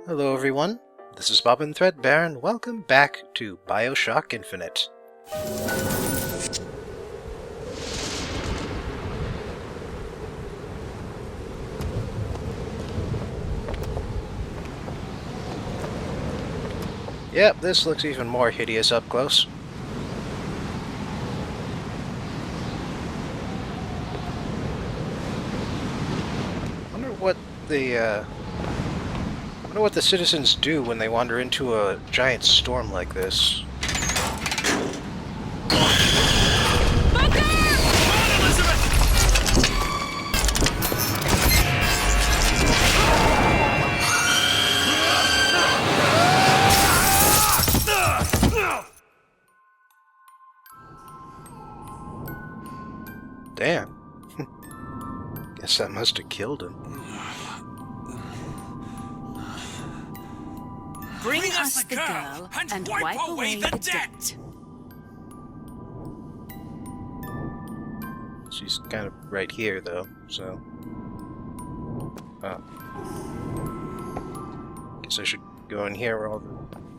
Hello everyone, this is Bobbin Threadbare and welcome back to BioShock Infinite. Yep, this looks even more hideous up close. Wonder what the citizens do when they wander into a giant storm like this. Damn. Guess that must have killed him. Bring us the girl and wipe away the debt. She's kind of right here, though, so... Oh. Guess I should go in here where all the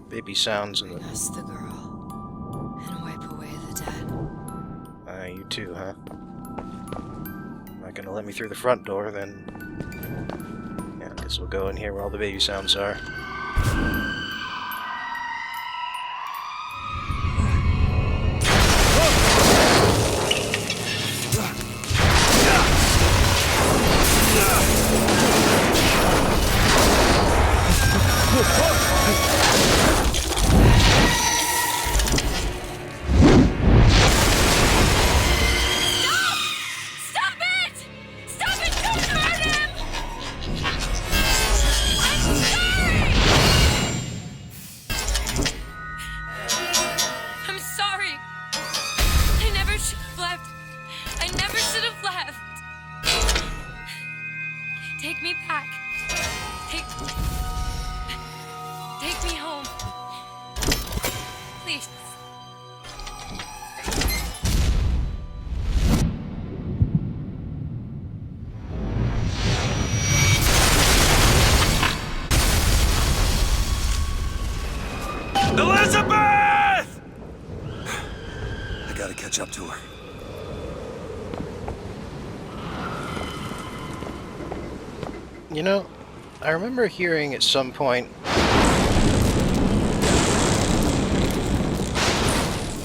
baby sounds and the... Bring us the girl and wipe away the debt. You too, huh? Not gonna let me through the front door, then... Yeah, I guess we'll go in here where all the baby sounds are. Take me back. Take me home. Please. Elizabeth! I gotta catch up to her. You know, I remember hearing at some point...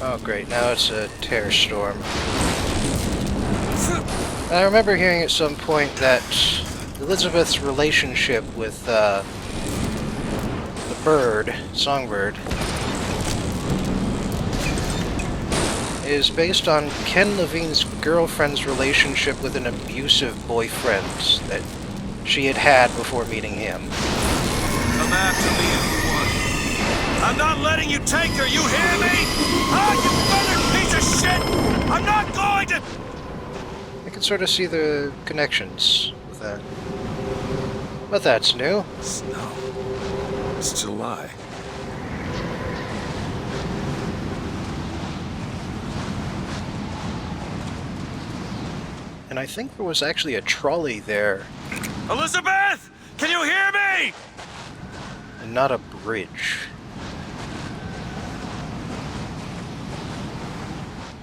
Oh great, now it's a terror storm. I remember hearing at some point that Elizabeth's relationship with the bird, Songbird, is based on Ken Levine's girlfriend's relationship with an abusive boyfriend that she had before meeting him. Come after me if you want. I'm not letting you take her, you hear me? Ah, you mother piece of shit! I'm not going to... I can sort of see the connections with that. But that's new. Snow. It's July. And I think there was actually a trolley there. Elizabeth! Can you hear me? And not a bridge.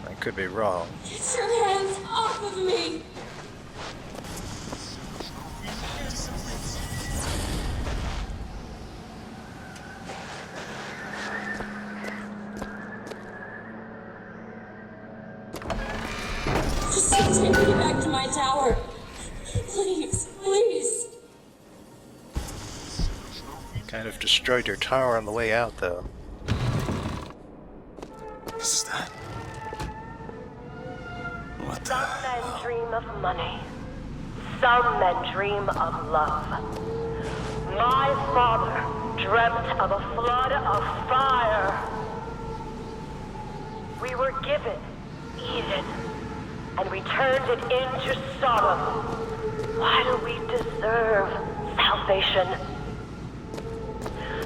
I could be wrong. Get your hands off of me! Just take me back to my tower. Please, please. Kind of destroyed your tower on the way out, though. Is that? What the Some men dream of money. Some men dream of love. My father dreamt of a flood of fire. We were given Eden, and we turned it into Sodom. Why do we deserve salvation?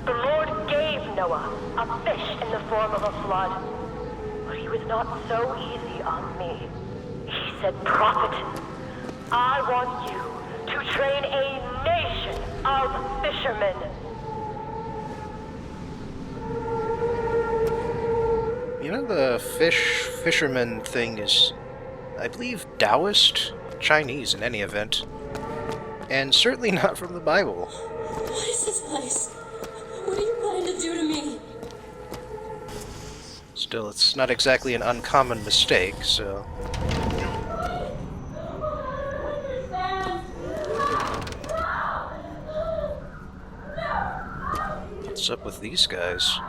The Lord gave Noah a fish in the form of a flood, but he was not so easy on me. He said, "Prophet, I want you to train a nation of fishermen. the fisherman thing is, I believe, Taoist? Chinese in any event. And certainly not from the Bible. What is this place? What are you planning to do to me? Still, it's not exactly an uncommon mistake, so... What's up with these guys?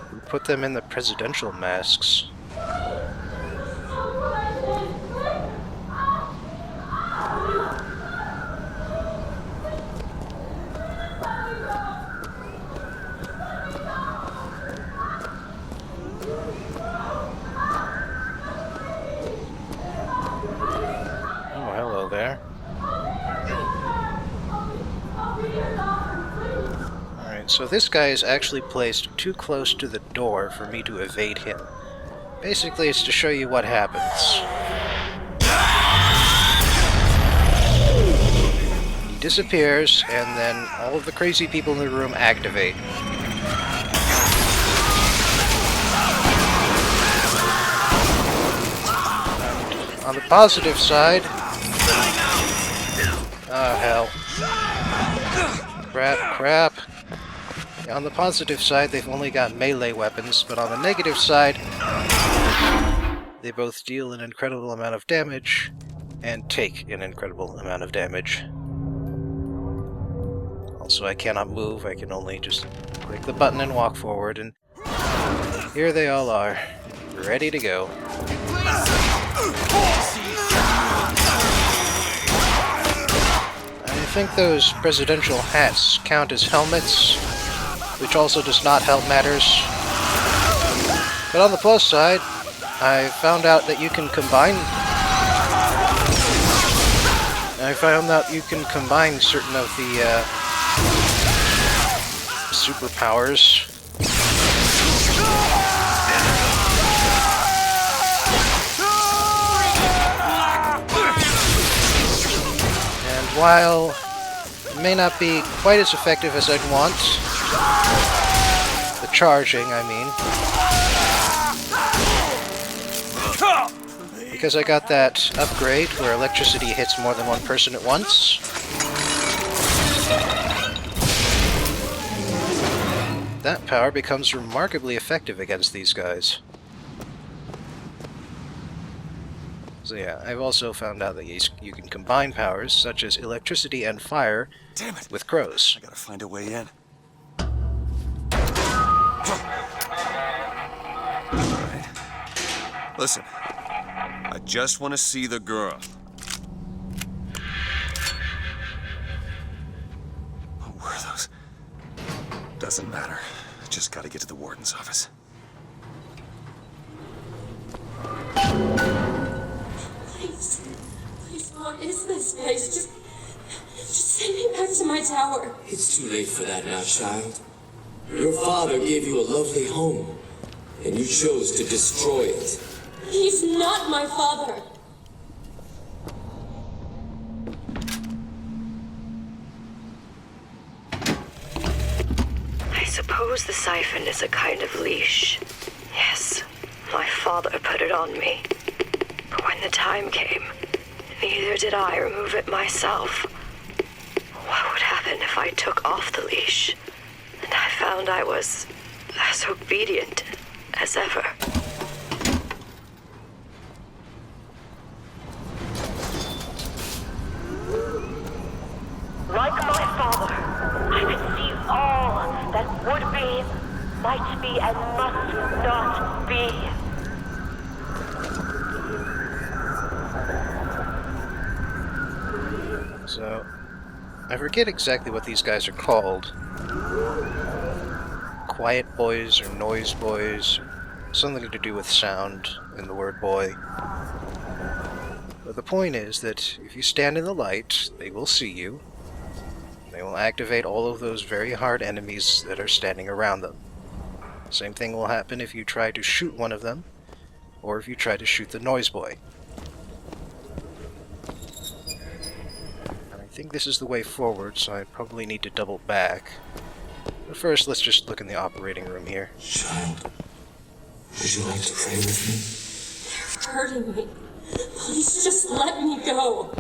Who put them in the presidential masks? Oh, hello there. Alright, so this guy is actually placed too close to the door for me to evade him. Basically, it's to show you what happens. He disappears, and then all of the crazy people in the room activate. On the positive side... Oh, hell. Crap. On the positive side, they've only got melee weapons, but on the negative side, they both deal an incredible amount of damage, and take an incredible amount of damage. Also, I cannot move, I can only just click the button and walk forward, and here they all are, ready to go. I think those presidential hats count as helmets, which also does not help matters. But on the plus side, I found out that you can combine... certain of the superpowers. And while it may not be quite as effective as I'd want, the charging, I mean, because I got that upgrade where electricity hits more than one person at once. That power becomes remarkably effective against these guys. So yeah, I've also found out that you can combine powers, such as electricity and fire, with crows. I gotta find a way in. Alright. Listen, I just want to see the girl. What were those? Doesn't matter. I just gotta get to the warden's office. Please, what is this place? Just send me back to my tower. It's too late for that now, child. Your father gave you a lovely home, and you chose to destroy it. He's not my father. I suppose the siphon is a kind of leash. Yes, my father put it on me. But when the time came, neither did I remove it myself. What would happen if I took off the leash, and I found I was as obedient as ever? Like my father, I could see all that would be, might be, and must not be. So, I forget exactly what these guys are called. Quiet boys or noise boys. Something to do with sound in the word boy. But the point is that if you stand in the light, they will see you. They will activate all of those very hard enemies that are standing around them. Same thing will happen if you try to shoot one of them, or if you try to shoot the noise boy. And I think this is the way forward, so I probably need to double back. But first, let's just look in the operating room here. Child, would you like to pray with me? You're hurting me. Please just let me go.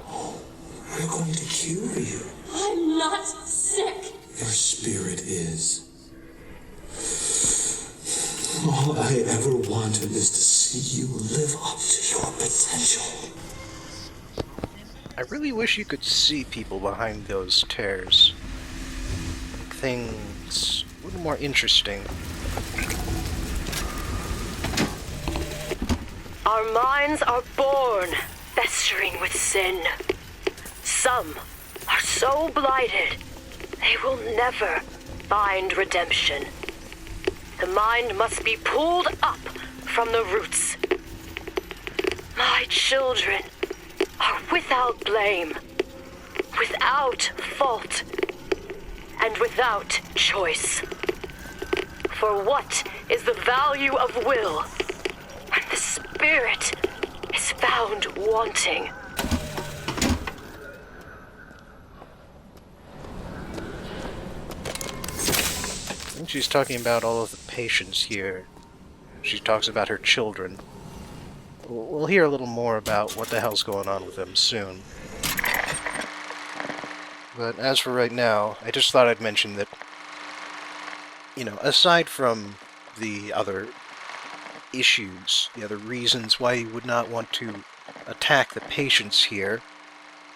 We're going to cure you. I'm not sick. Your spirit is. All I ever wanted is to see you live up to your potential. I really wish you could see people behind those tears. Make things a little more interesting. Our minds are born festering with sin. Some are so blighted, they will never find redemption. The mind must be pulled up from the roots. My children are without blame, without fault, and without choice. For what is the value of will when the spirit is found wanting? I think she's talking about all of the patients here. She talks about her children. We'll hear a little more about what the hell's going on with them soon. But as for right now, I just thought I'd mention that, aside from the other issues, the other reasons why you would not want to attack the patients here,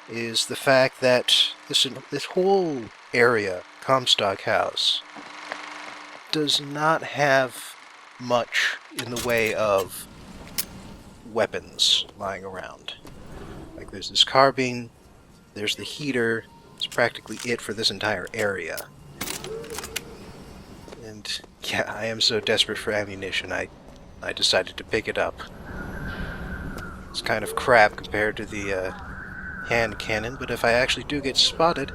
is the fact that this whole area, Commstock House, does not have much in the way of weapons lying around. Like, there's this carbine, there's the heater. It's practically it for this entire area. And yeah, I am so desperate for ammunition, I decided to pick it up. It's kind of crap compared to the hand cannon, but if I actually do get spotted,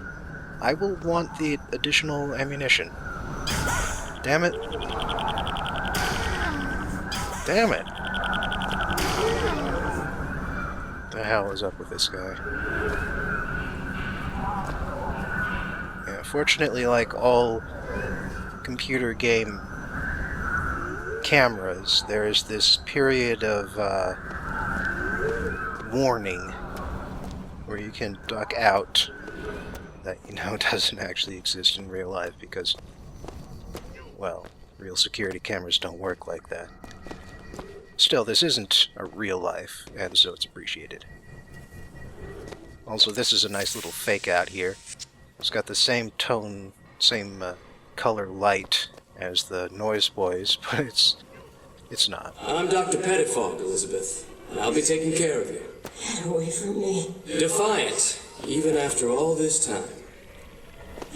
I will want the additional ammunition. Damn it. Damn it. What the hell is up with this guy? Yeah, fortunately, like all computer game cameras, there is this period of warning where you can duck out that doesn't actually exist in real life because, well, real security cameras don't work like that. Still, this isn't a real life, and so it's appreciated. Also, this is a nice little fake out here. It's got the same tone, same color light as the Noise Boys, but it's not. I'm Dr. Pettifog, Elizabeth, and I'll be taking care of you. Get away from me. Defiant, even after all this time.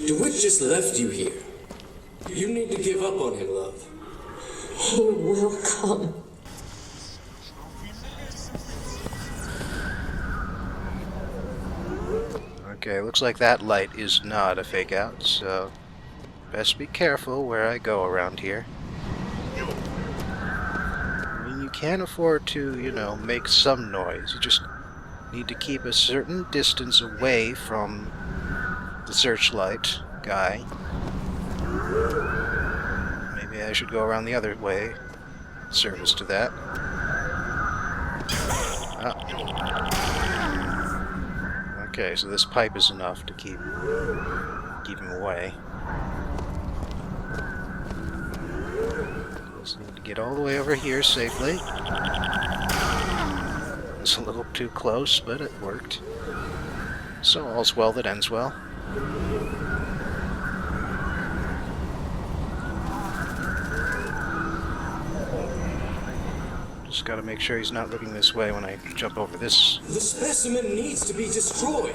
DeWitt just left you here. You need to give up on him, love. He will come. Okay, looks like that light is not a fake out, so best be careful where I go around here. I mean, you can afford to, make some noise. You just need to keep a certain distance away from the searchlight guy. Maybe I should go around the other way. Service to that. Okay, so this pipe is enough to keep him away. Just need to get all the way over here safely. It's a little too close, but it worked. So all's well that ends well. Just gotta make sure he's not looking this way when I jump over this. The specimen needs to be destroyed.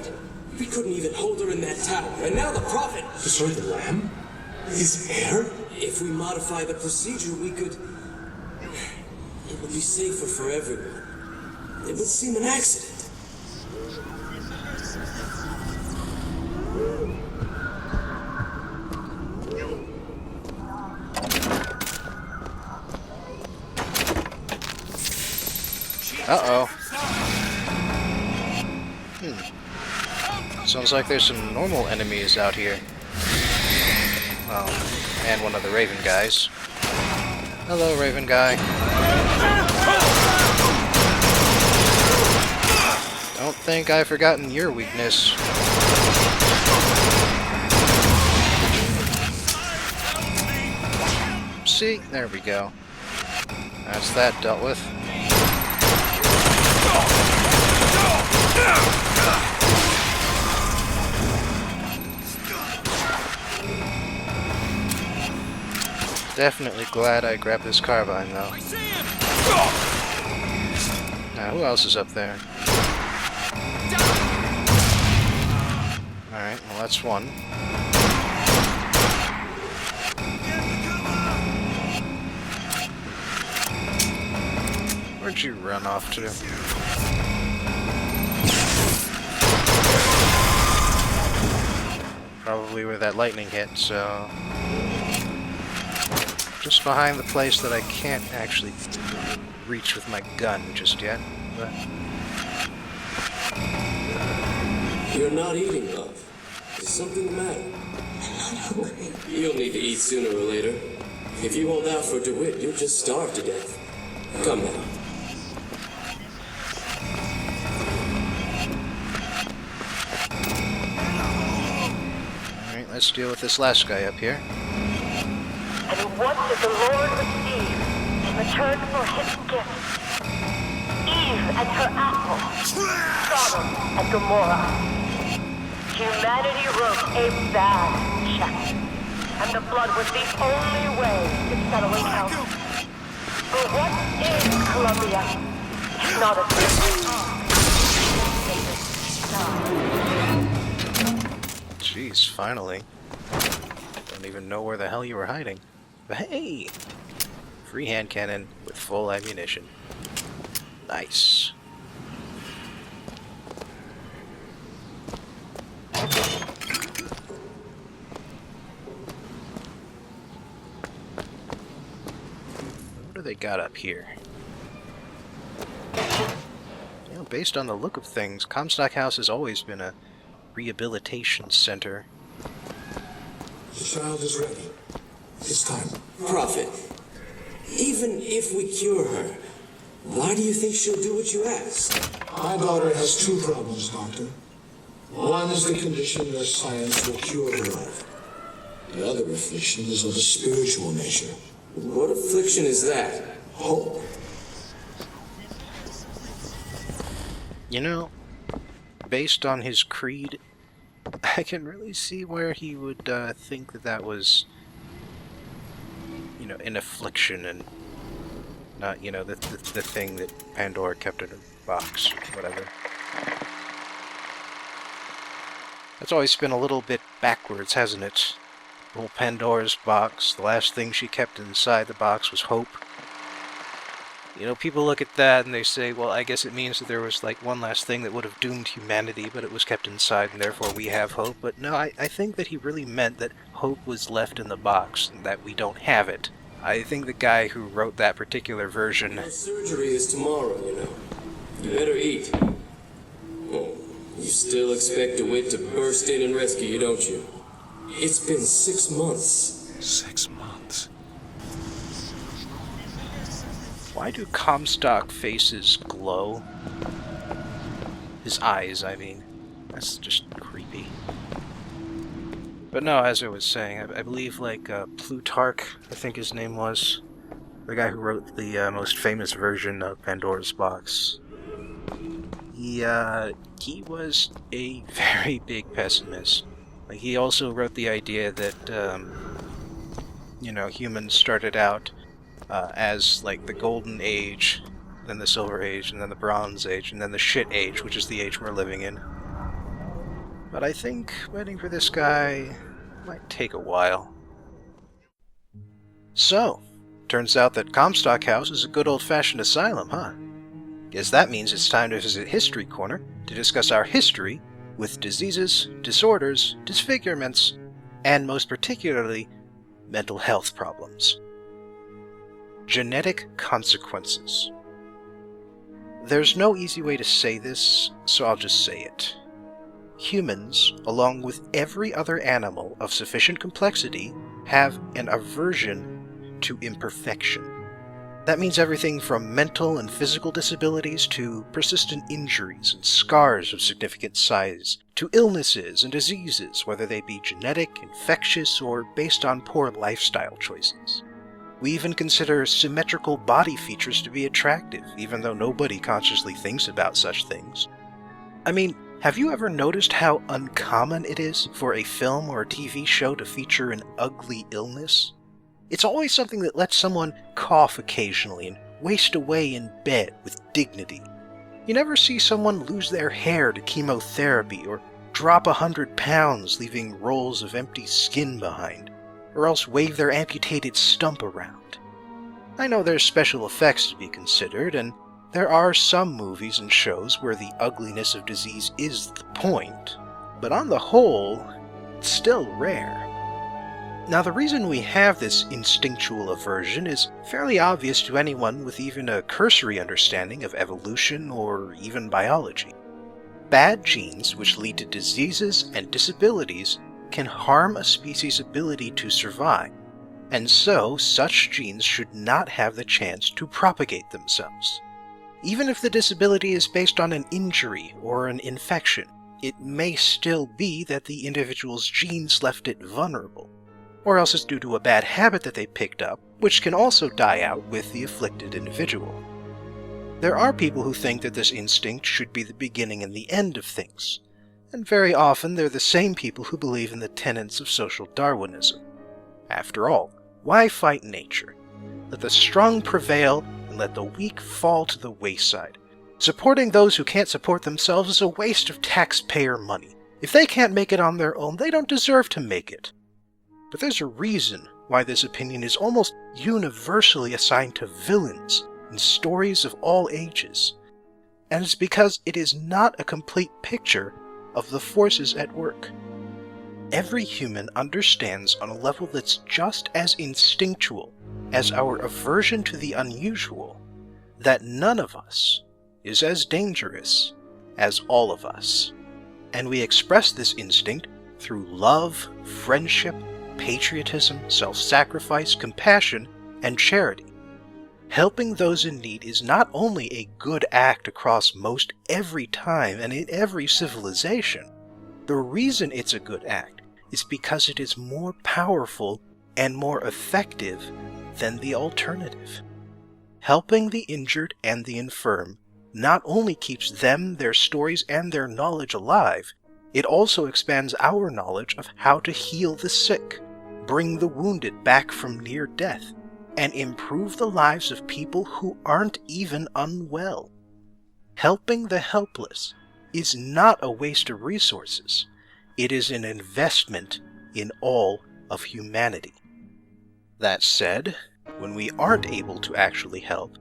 We couldn't even hold her in that tower, and now the Prophet... Destroy the lamb? His hair? If we modify the procedure, we could... It would be safer for everyone. It would seem an accident. Uh-oh. Sounds like there's some normal enemies out here. And one of the Raven guys. Hello, Raven guy. Don't think I've forgotten your weakness. See? There we go. That's that dealt with. Definitely glad I grabbed this carbine, though. Now, who else is up there? Alright, well that's one. Where'd you run off to? Probably where that lightning hit, so... just behind the place that I can't actually reach with my gun just yet, but... You're not eating, love. Is something the matter? I'm not hungry. You'll need to eat sooner or later. If you hold out for DeWitt, you'll just starve to death. Come now. Alright, let's deal with this last guy up here. And what did the Lord receive in return for his gift? Eve and her apple, Sodom and Gomorrah. Humanity wrote a bad check, and the blood was the only way to settle accounts. But what is Columbia? It's not a Jeez, finally. Don't even know where the hell you were hiding. But hey! Free hand cannon with full ammunition. Nice. What do they got up here? You know, based on the look of things, Commstock House has always been a rehabilitation center. The child is ready. It's time. Prophet, even if we cure her, why do you think she'll do what you ask? My daughter has two problems, Doctor. One is the condition that science will cure her of. The other affliction is of a spiritual nature. What affliction is that? Hope. You know, based on his creed, I can really see where he would think that that was, you know, an affliction and not, you know, the thing that Pandora kept in a box, whatever. That's always been a little bit backwards, hasn't it? Old Pandora's box, the last thing she kept inside the box was hope. You know, people look at that and they say, well, I guess it means that there was like one last thing that would have doomed humanity, but it was kept inside and therefore we have hope. But no, I think that he really meant that hope was left in the box and that we don't have it. I think the guy who wrote that particular version... Her surgery is tomorrow, you know. You better eat. Oh, you still expect DeWitt to burst in and rescue you, don't you? It's been 6 months. 6 months. Why do Commstock faces glow? His eyes, I mean. That's just creepy. But no, as I was saying, I believe like Plutarch, I think his name was, the guy who wrote the most famous version of Pandora's Box. He was a very big pessimist. Like, he also wrote the idea that, you know, humans started out as like the Golden Age, then the Silver Age, and then the Bronze Age, and then the Shit Age, which is the age we're living in. But I think waiting for this guy might take a while. So, turns out that Commstock House is a good old-fashioned asylum, huh? Guess that means it's time to visit History Corner to discuss our history with diseases, disorders, disfigurements, and most particularly, mental health problems. Genetic consequences. There's no easy way to say this, so I'll just say it. Humans, along with every other animal of sufficient complexity, have an aversion to imperfection. That means everything from mental and physical disabilities to persistent injuries and scars of significant size, to illnesses and diseases, whether they be genetic, infectious, or based on poor lifestyle choices. We even consider symmetrical body features to be attractive, even though nobody consciously thinks about such things. I mean, have you ever noticed how uncommon it is for a film or a TV show to feature an ugly illness? It's always something that lets someone cough occasionally and waste away in bed with dignity. You never see someone lose their hair to chemotherapy or drop 100 pounds leaving rolls of empty skin behind, or else wave their amputated stump around. I know there's special effects to be considered, and there are some movies and shows where the ugliness of disease is the point, but on the whole, it's still rare. Now, the reason we have this instinctual aversion is fairly obvious to anyone with even a cursory understanding of evolution or even biology. Bad genes which lead to diseases and disabilities can harm a species' ability to survive, and so such genes should not have the chance to propagate themselves. Even if the disability is based on an injury or an infection, it may still be that the individual's genes left it vulnerable, or else it's due to a bad habit that they picked up, which can also die out with the afflicted individual. There are people who think that this instinct should be the beginning and the end of things, and very often they're the same people who believe in the tenets of social Darwinism. After all, why fight nature? Let the strong prevail and let the weak fall to the wayside. Supporting those who can't support themselves is a waste of taxpayer money. If they can't make it on their own, they don't deserve to make it. But there's a reason why this opinion is almost universally assigned to villains in stories of all ages, and it's because it is not a complete picture of the forces at work. Every human understands on a level that's just as instinctual as our aversion to the unusual that none of us is as dangerous as all of us, and we express this instinct through love, friendship, patriotism, self-sacrifice, compassion, and charity. Helping those in need is not only a good act across most every time and in every civilization. The reason it's a good act is because it is more powerful and more effective than the alternative. Helping the injured and the infirm not only keeps them, their stories, and their knowledge alive, it also expands our knowledge of how to heal the sick, bring the wounded back from near death, and improve the lives of people who aren't even unwell. Helping the helpless is not a waste of resources. It is an investment in all of humanity. That said, when we aren't able to actually help,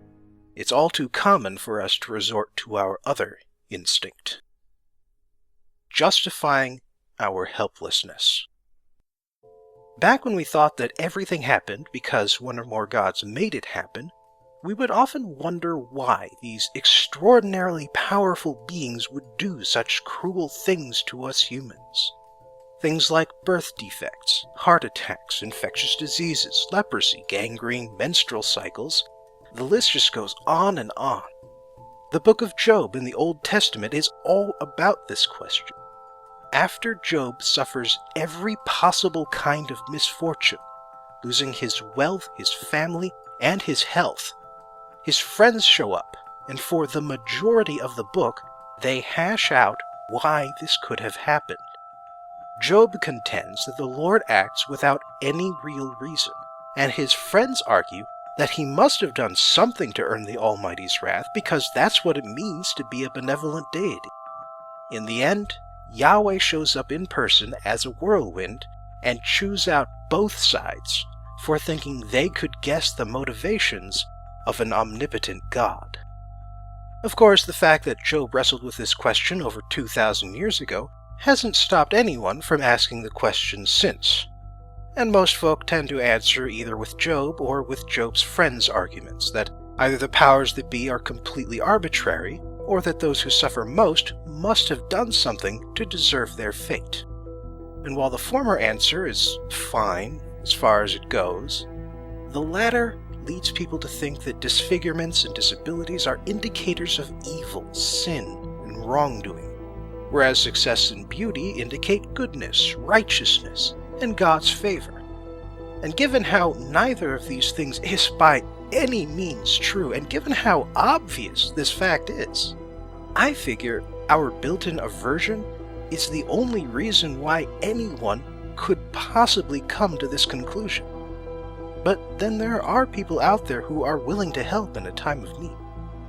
it's all too common for us to resort to our other instinct: justifying our helplessness. Back when we thought that everything happened because one or more gods made it happen, we would often wonder why these extraordinarily powerful beings would do such cruel things to us humans. Things like birth defects, heart attacks, infectious diseases, leprosy, gangrene, menstrual cycles. The list just goes on and on. The book of Job in the Old Testament is all about this question. After Job suffers every possible kind of misfortune, losing his wealth, his family, and his health, his friends show up, and for the majority of the book, they hash out why this could have happened. Job contends that the Lord acts without any real reason, and his friends argue that he must have done something to earn the Almighty's wrath because that's what it means to be a benevolent deity. In the end, Yahweh shows up in person as a whirlwind and chews out both sides for thinking they could guess the motivations of an omnipotent God. Of course, the fact that Job wrestled with this question over 2,000 years ago hasn't stopped anyone from asking the question since, and most folk tend to answer either with Job or with Job's friends' arguments that either the powers that be are completely arbitrary, or that those who suffer most must have done something to deserve their fate. And while the former answer is fine, as far as it goes. The latter leads people to think that disfigurements and disabilities are indicators of evil, sin, and wrongdoing, whereas success and beauty indicate goodness, righteousness, and God's favor. And given how neither of these things is by any means true, and given how obvious this fact is, I figure our built-in aversion is the only reason why anyone could possibly come to this conclusion. But then there are people out there who are willing to help in a time of need.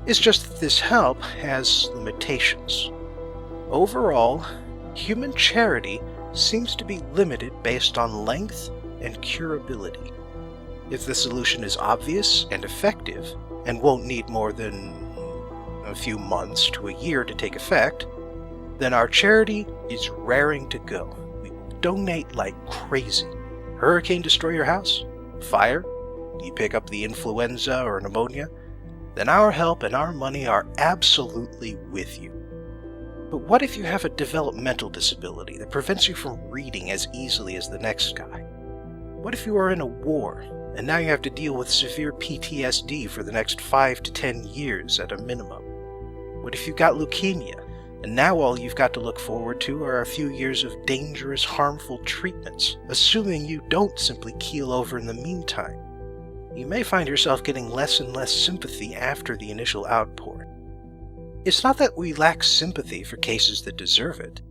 It's just that this help has limitations. Overall, human charity seems to be limited based on length and curability. If the solution is obvious and effective, and won't need more than a few months to a year to take effect, then our charity is raring to go. We will donate like crazy. Hurricane destroy your house? Fire? You pick up the influenza or pneumonia? Then our help and our money are absolutely with you. But what if you have a developmental disability that prevents you from reading as easily as the next guy? What if you are in a war, and now you have to deal with severe PTSD for the next 5 to 10 years at a minimum? What if you got leukemia, and now all you've got to look forward to are a few years of dangerous, harmful treatments, assuming you don't simply keel over in the meantime? You may find yourself getting less and less sympathy after the initial outpour. It's not that we lack sympathy for cases that deserve it.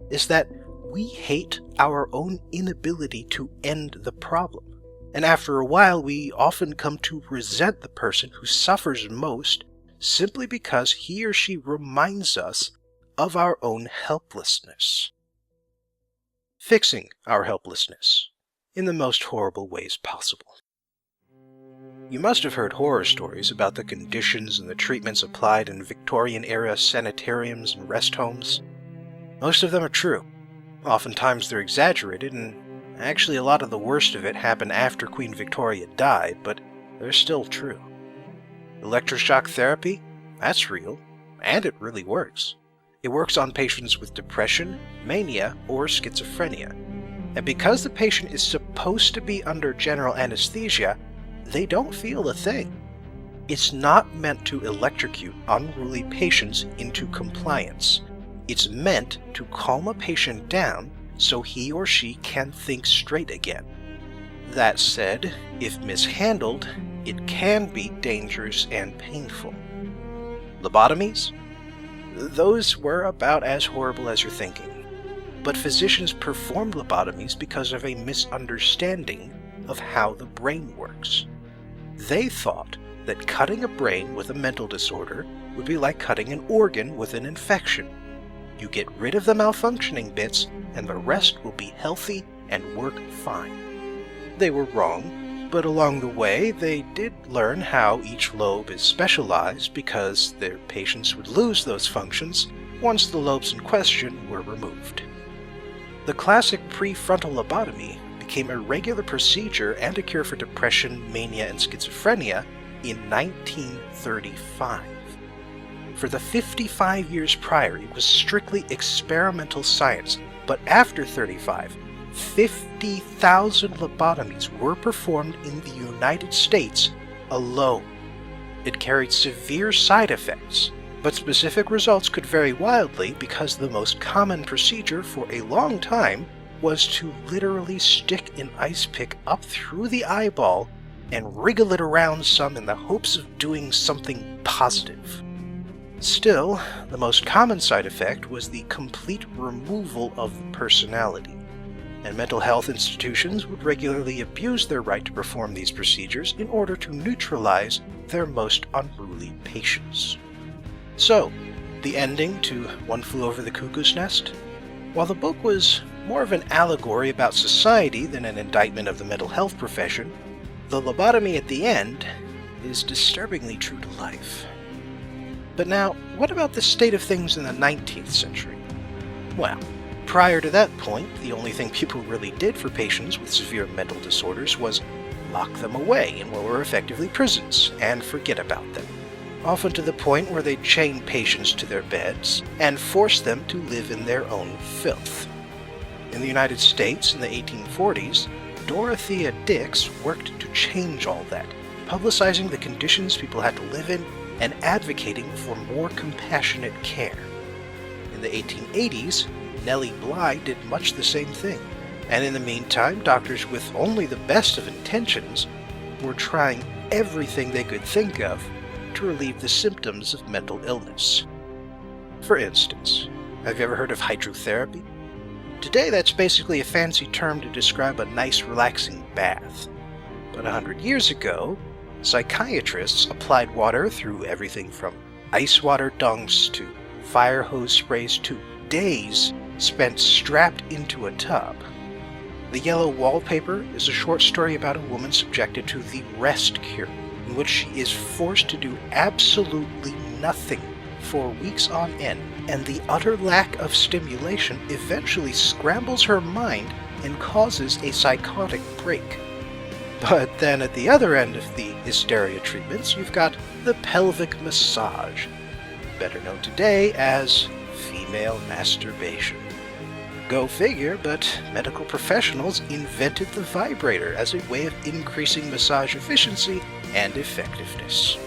It's that we hate our own inability to end the problem. And after a while, we often come to resent the person who suffers most simply because he or she reminds us of our own helplessness. Fixing our helplessness in the most horrible ways possible. You must have heard horror stories about the conditions and the treatments applied in Victorian-era sanitariums and rest homes. Most of them are true. Oftentimes they're exaggerated, and actually a lot of the worst of it happened after Queen Victoria died, but they're still true. Electroshock therapy? That's real, and it really works. It works on patients with depression, mania, or schizophrenia. And because the patient is supposed to be under general anesthesia, they don't feel a thing. It's not meant to electrocute unruly patients into compliance. It's meant to calm a patient down so he or she can think straight again. That said, if mishandled, it can be dangerous and painful. Lobotomies? Those were about as horrible as you're thinking. But physicians performed lobotomies because of a misunderstanding of how the brain works. They thought that cutting a brain with a mental disorder would be like cutting an organ with an infection. You get rid of the malfunctioning bits, and the rest will be healthy and work fine. They were wrong, but along the way they did learn how each lobe is specialized because their patients would lose those functions once the lobes in question were removed. The classic prefrontal lobotomy became a regular procedure and a cure for depression, mania, and schizophrenia in 1935. For the 55 years prior, it was strictly experimental science, but after 35, 50,000 lobotomies were performed in the United States alone. It carried severe side effects, but specific results could vary wildly because the most common procedure for a long time was to literally stick an ice pick up through the eyeball and wriggle it around some in the hopes of doing something positive. Still, the most common side effect was the complete removal of the personality, and mental health institutions would regularly abuse their right to perform these procedures in order to neutralize their most unruly patients. So, the ending to One Flew Over the Cuckoo's Nest? While the book was more of an allegory about society than an indictment of the mental health profession, the lobotomy at the end is disturbingly true to life. But now, what about the state of things in the 19th century? Well, prior to that point, the only thing people really did for patients with severe mental disorders was lock them away in what were effectively prisons and forget about them, often to the point where they'd chain patients to their beds and force them to live in their own filth. In the United States in the 1840s, Dorothea Dix worked to change all that, publicizing the conditions people had to live in and advocating for more compassionate care. In the 1880s, Nellie Bly did much the same thing, and in the meantime, doctors with only the best of intentions were trying everything they could think of to relieve the symptoms of mental illness. For instance, have you ever heard of hydrotherapy? Today, that's basically a fancy term to describe a nice, relaxing bath. But 100 years ago, psychiatrists applied water through everything from ice water dunks to fire hose sprays to days spent strapped into a tub. The Yellow Wallpaper is a short story about a woman subjected to the rest cure, in which she is forced to do absolutely nothing for weeks on end, and the utter lack of stimulation eventually scrambles her mind and causes a psychotic break. But then at the other end of the hysteria treatments, you've got the pelvic massage, better known today as female masturbation. Go figure, but medical professionals invented the vibrator as a way of increasing massage efficiency and effectiveness.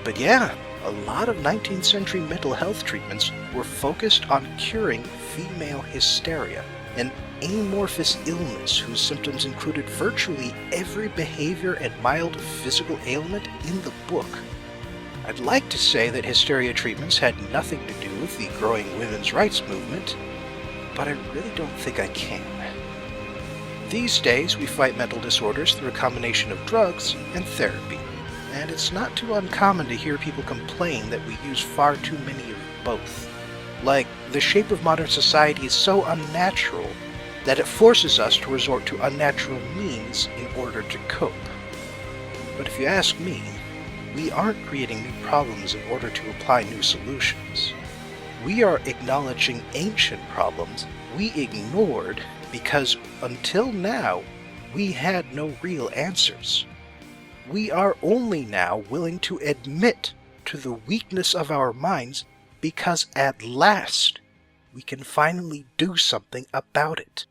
But yeah, a lot of 19th century mental health treatments were focused on curing female hysteria, an amorphous illness whose symptoms included virtually every behavior and mild physical ailment in the book. I'd like to say that hysteria treatments had nothing to do with the growing women's rights movement, but I really don't think I can. These days, we fight mental disorders through a combination of drugs and therapy, and it's not too uncommon to hear people complain that we use far too many of both. Like, the shape of modern society is so unnatural that it forces us to resort to unnatural means in order to cope. But if you ask me, we aren't creating new problems in order to apply new solutions. We are acknowledging ancient problems we ignored because until now, we had no real answers. We are only now willing to admit to the weakness of our minds because at last we can finally do something about it.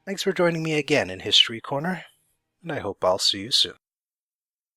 Thanks for joining me again in History Corner, and I hope I'll see you soon.